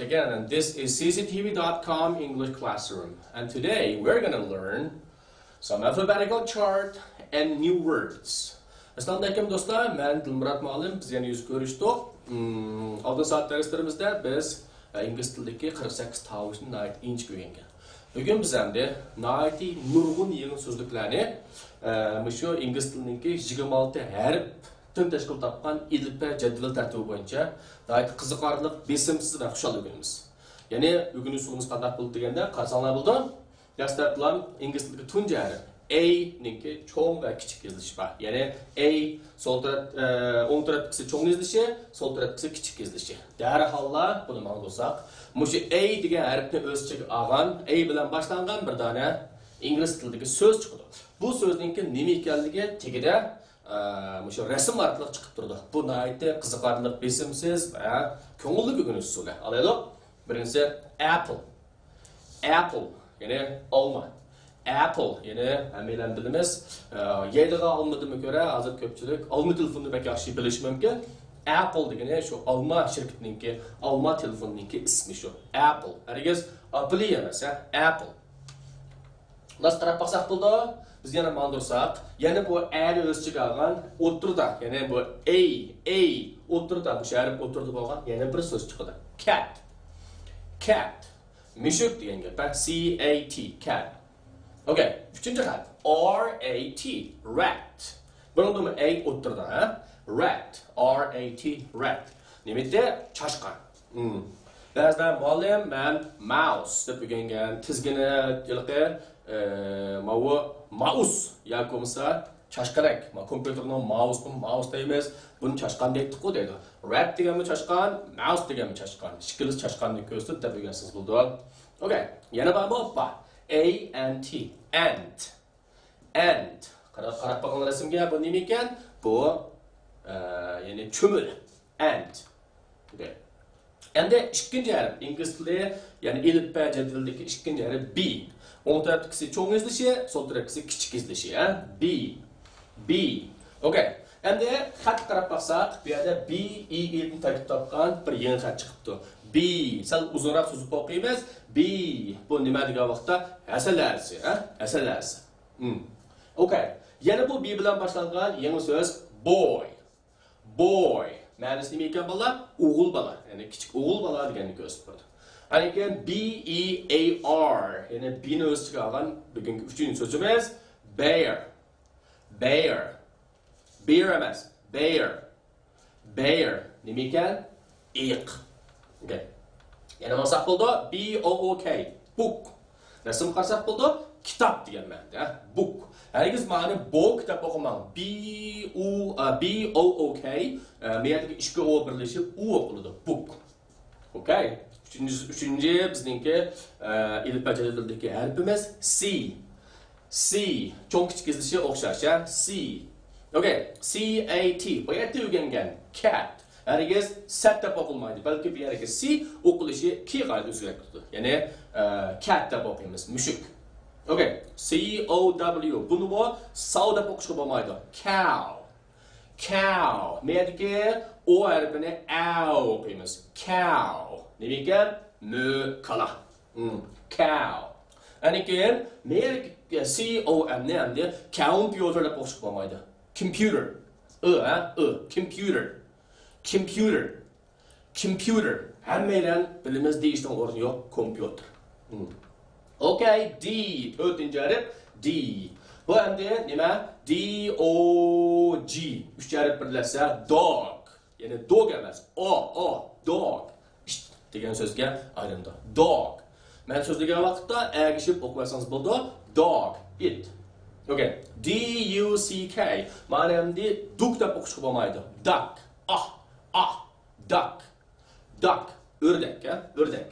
again, and this is cctv.com English Classroom. And today we're going to learn some alphabetical chart and new words. Assalamu alaikum dostlar, ben Dilmurat Muallim, biz yana yüz görüştük. Aldın saat derslerimizde biz İngiliz tilideki 48 tavuşunu ait inç görüngen. Bugün biz hem de naiti nurgun yeni sözlüklerini şu İngiliz tilideki 26 harf tüm teşkil tapkan ilpe cedvel tertibi boyunca naiti kızıkarlılık, besimsiz ve kuşal öğrenimiz. Yani bugün usulümüz kadar buldu degende karsanlar buldu. Yaşlartılan İngiliz tilideki tunca harf. A'ninki çoğun ve küçük yazılışı var. Yani A sol taraf, on tarafkisi çoğun yazılışı, sol tarafkisi küçük yazılışı. Derhalla bunu mağdursak, muşu A degen harfni öz çeki ağan, A bilen başlangan bir tane İngiliz tilideki söz çıkıdı. Bu sözninki nemi ekanligi tegide muşu resim arqılı çıkıp durdu. Bu naiti qiziqarli, besimsiz ve ko'ngilli bugun usulü. Alaylik. Birinchisi apple. Apple yani olma. Apple yani hammalar bilamiz. Yeydiga olmadimi ko'ra hozir ko'pchilik olma telefonini bak yaxshi bilish mumkin. Apple degani shu olma shirkatininki, olma telefonininki ismi shu. Apple. Harigiz Apple emas, Apple. Nas taraf baqsaq bo'ldi. Biz yana mandursak, yana bu A ni o'z ichiga olgan o'tirda, ya'ni bu A o'tirda, bu sharif o'tirdi bo'lgan yana bir so'z chiqadi. Cat. Cat. Mushuk degan gap. C-A-T, cat. Okay, üçüncü harf. R-A-T, rat. Bunun da A o'tirdi, ha? Rat. R-A-T, rat. Nimetde chashqan. Ba'zida muallim men mouse deb o'rgangan, tizgini yilqi mouse yoki bo'lmasa chashqarak. Kompyuterning mouse deymiz. Buni chashqan deydi-ku deydi. Rat deganmi chashqan, mouse deganmi chashqan. Shikli chashqanni ko'rsatib deb o'rgansiz bo'ldi. Okay, yana bor. A-N-T, ant. Ant. Qarab bakın resimga bu nima ekan? Bu yani çömül. Ant. Okay. Endi ikkinchi harf ingliz tilida, yani ilp jadvaldagi ikkinchi harf B. O'ng tarafdagisi cho'ng yazilishi, sol tarafdagisi kichik yazilishi, B. B. Okay. Endi xat qarab baqsaq, bu yerda B, E ni tarkib topgan bir yangi xat chiqibdi. B. Sal uzunroq suzib o'qiymiz. B. Bu nima degan vaqtda asalasi, asalasi. Okay. Yana bu B bilan boshlangan yangi so'z boy. Boy. Ma'nosi nima ekan bola? O'g'il bola. Ya'ni kichik o'g'il bola deganni ko'rsatadi. Ana keyin B E A R. Ya'ni B ni o'z ichiga olgan bugungi uchinchi so'zimiz bear. Bear. Bear emas, bear. Bear. Nima ekan? Iq. Okay. Yana masak bo'ldi B-O-O-K, book. Rasm qarsak bo'ldi kitob degan ma'noda, book. Harigiz ma'ni book deb o'qimang. B-O-O-K, meyadagi ishga o birlashib u o'qiladi, book. Okay. Üçüncü bizningki ilp jadvaldagi harfimiz C. C. Cho'ng kichik yazilishi o'xshash, C. Okay. C-A-T. Bu yerda o'rgangan cat. Harigiz sat deb o'qilmaydi, balki bu yerga C o'qilishi K qayda o'zgarib turadi. Ya'ni cat deb o'qiymiz, mushuk. Okay, C-O-W. Buni bu sow deb o'qishga bo'lmaydi. Cow. Cow. Meyadagi O harfini ow o'qiymiz. Cow. Nima ekan? Kala. Cow. Ana keyin meyadagi C-O-M ni endi computer deb o'qishga bo'lmaydi. Computer. Computer. Computer. Computer. Hammalar bilimiz deyishning o'rni yo'q, computer. Okay, D. To'rtinchi harf D. Bu endi nima? D-O-G. Uch harf birlashsa dog. Ya'ni dog emas. Dog. degan so'zga aylandi. Dog. Men so'zlagan vaqtda agishib o'qimasangiz bo'ldi. Dog. It. Okay. D-U-C-K. Ma'ni endi duck deb o'qishga bo'lmaydi. Duck. Duck. Duck. Ördek, ördek.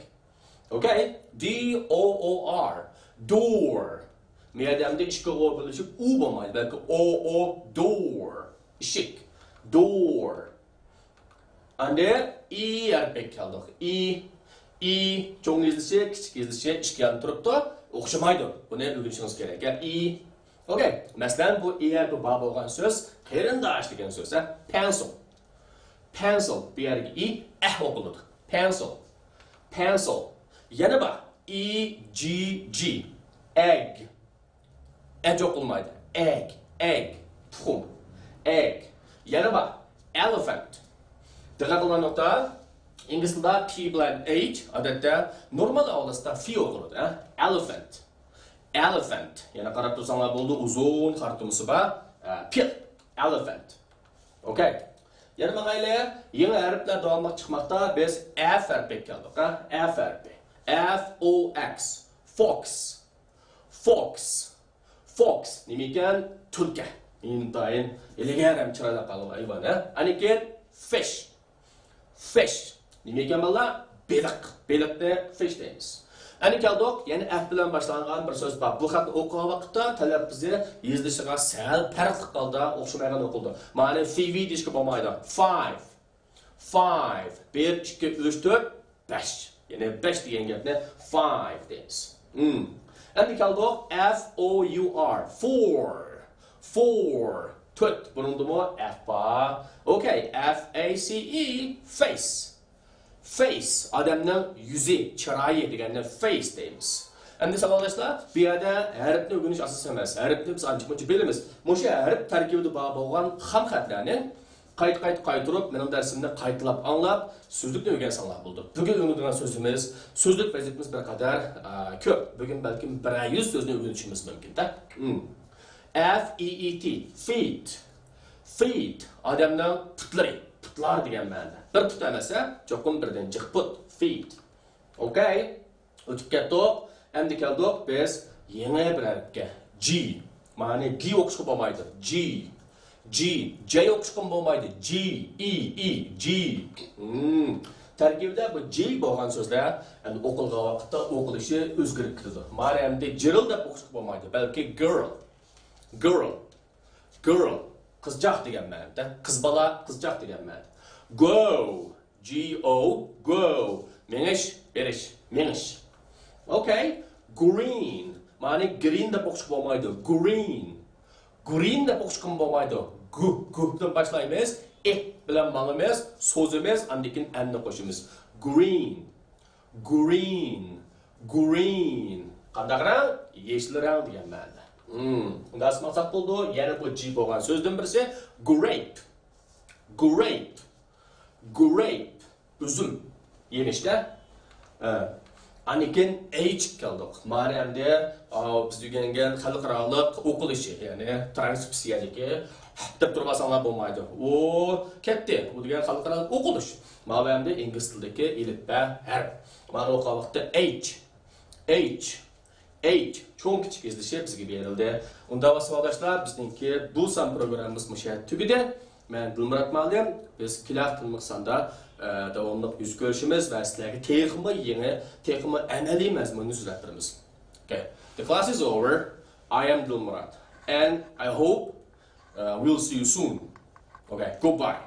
Okay? D-O-O-R. Door. Meyadamda ishga o bilishib u bo'lmaydi, balki o door. Ishik. Door. Ande E harfi keldik. E cho'ng yazilishi, kichik yazilishi ishga turibdi. O'xshamaydi. Buni o'rganishingiz kerak. E. Okay. Masalan, bu E harfi bor bo'lgan so'z qarindosh degan so'z, Pencil. Pencil. Bu yerga E o'qiladi. Pencil. pencil. Yana bak. E-G-G. Egg. Çok olmaydı. Egg. Tuxum. Egg. Yana bak. Elephant. Dikkat qilgan nokta. İngiliz tilida P bilan H odatda normal avlasida F o'qiladi. Elephant. Yana qarab tursanlar bo'ldi, uzun xartumisi bor. Pil. Elephant. Okay. Yana maqayla yangi harflar davomli chiqmoqda. Biz F harfiga keldik, F harfi. F-O-X. Fox. Nima ekan? Tulka. Intayin ilgaram chiroyli qolgan hayvon, Aniken fish. Nima ekan bolalar? Beliqni fish deymiz. Ani keldik, ya'ni F bilan boshlangan bir so'z bor. Bu xatni o'qigan vaqtda talabbizi yozishiga sal farqli holda o'xshamagan o'qildi. Ma'ni five deyishga bo'lmaydi. Five. 1 2 3 4 5. Ya'ni 5 degan gapni five deymiz. Endi keldik F-O-U-R. Four. Tut. Bunundimi F bor. Okay, F-A-C-E. Face. Adamning yuzi, chiroyi deganni face deymiz. Endi savolashlar, bu yerda harfni o'rganish asos emas. Harfni biz ancha-muncha bilamiz. O'sha harf tarkibida bor bo'lgan ham xatlarni qaytirib, mening darsimni qaytlab anglab, so'zlikni o'rgansanglar bo'ldi. Bugun o'rganadigan so'zimiz, so'zlik vaziyatimiz bir qadar ko'p. Bugun balkim 100 so'zni o'rganishimiz mumkin-da. F-E-E-T. Feet. Adamning putlari. Putlar degan ma'noda. Bir put emasa, cho'qim birdan jiq put. Feet. Okay. O'tib ketdik. Endi keldik biz yangi bir harfga. G. Ma'ni G o'qishga bo'lmaydi. J o'qishga bo'lmaydi. G. Tarkibida bu J bo'lgan so'zlar, endi o'qilgan vaqtda o'qilishi o'zgarib ketadi. Ma'ni endi girl deb o'qishga bo'lmaydi, balki girl. Qizchaq degan ma'noda. Qiz bola, qizchaq degan ma'noda. Go. Menish, berish. Okay. Green. Ma'ni green deb o'qishga bo'lmaydi. Green deb o'qishga bo'lmaydi. G'dan boshlaymiz. Bilan ma'limiz, so'zimiz, andikin anni qo'shimiz. Green. Qanday rang? Yeshil rang degan ma'noda. Unda asmaqsaq bo'ldi. Yana bu G bo'lgan so'zdan birisi grape. Üzüm. Yemişdə. Anikin H keldik. Ma'ni endi biz degan xalqarалық o'qil ishi, ya'ni transkripsiyadagi deb turbasanlar bo'lmaydi. O ketdi. Bu degan xalqarалық o'qil ish. Ma'ni endi ingliz tilidagi elifba harf. Ma'ni o'qigan vaqtda H cho'ng kichik izishi bizga berildi. Unda vasodoshlar, bizningki bu san programmamiz mushat tugidi. Men Dilmurat Ma'lim, biz Kilar Tilmiqsanda davomli yuz ko'rishimiz va sizlarga texmi amaliy mazmunni uzattiramiz. Okay. The class is over. I am Dilmurat and I hope we'll see you soon. Okay, goodbye.